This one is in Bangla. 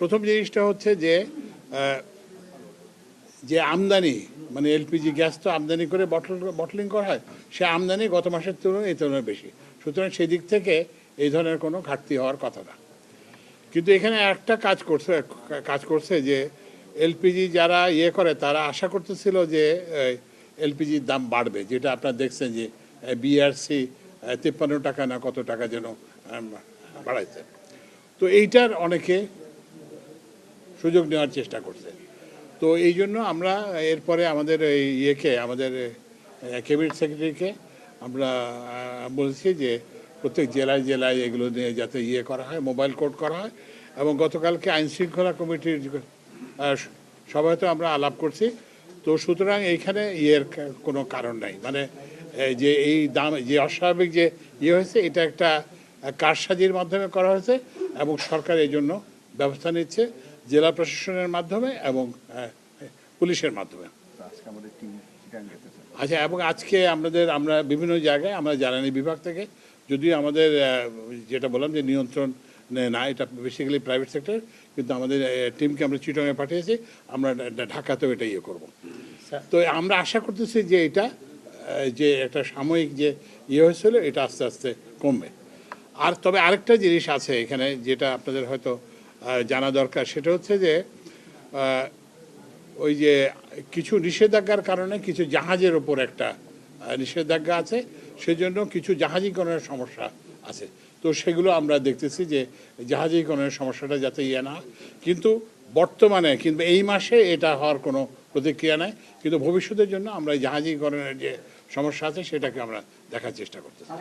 প্রথম জিনিসটা হচ্ছে যে যে আমদানি মানে এলপিজি গ্যাস তো আমদানি করে বটলিং করা হয়, সে আমদানি গত মাসের তুলনায় এই তুলনায় বেশি। সুতরাং সেই দিক থেকে এই ধরনের কোনো ঘাটতি হওয়ার কথা না। কিন্তু এখানে একটা কাজ করছে যে এলপিজি যারা করে তারা আশা করতেছিল যে এলপিজির দাম বাড়বে, যেটা আপনারা দেখছেন যে বিআরসি 53 টাকা না কত টাকা যেন বাড়াইছে। তো এইটার অনেকে সুযোগ নেওয়ার চেষ্টা করছে। তো এই জন্য আমরা এরপরে আমাদের আমাদের ক্যাবিনেট সেক্রেটারিকে আমরা বলছি যে প্রত্যেক জেলায় জেলায় এগুলো নিয়ে যাতে করা হয়, মোবাইল কোর্ট করা হয়। এবং গতকালকে আইন শৃঙ্খলা কমিটির সবাই তো আমরা আলাপ করছি। তো সুতরাং এইখানে কোনো কারণ নাই, মানে যে এই দাম যে অস্বাভাবিক যে হয়েছে এটা একটা কারসাজির মাধ্যমে করা হয়েছে এবং সরকার এই জন্য ব্যবস্থা নিচ্ছে জেলা প্রশাসনের মাধ্যমে এবং পুলিশের মাধ্যমে। আচ্ছা, এবং আজকে আমরা বিভিন্ন জায়গায় আমরা জ্বালানি বিভাগ থেকে, যদিও আমাদের যেটা বললাম যে নিয়ন্ত্রণ না, এটা বেসিক্যালি প্রাইভেট সেক্টর, কিন্তু আমাদের টিমকে আমরা চিটংয়ে পাঠিয়েছি, আমরা ঢাকাতেও এটা করব। তো আমরা আশা করতেছি যে এটা যে একটা সাময়িক যে হয়েছিল এটা আস্তে আস্তে কমবে। আর তবে আরেকটা জিনিস আছে এখানে যেটা আপনাদের হয়তো জানা দরকার, সেটা হচ্ছে যে ওই যে কিছু নিষেধাজ্ঞার কারণে কিছু জাহাজের ওপর একটা নিষেধাজ্ঞা আছে, সেজন্য কিছু জাহাজীকরণের সমস্যা আছে। তো সেগুলো আমরা দেখতেছি যে জাহাজীকরণের সমস্যাটা যাতে না হয়। কিন্তু বর্তমানে কিন্তু এই মাসে এটা হওয়ার কোনো প্রতিক্রিয়া নেই, কিন্তু ভবিষ্যতের জন্য আমরা জাহাজীকরণের যে সমস্যা আছে সেটাকে আমরা দেখার চেষ্টা করতেছি।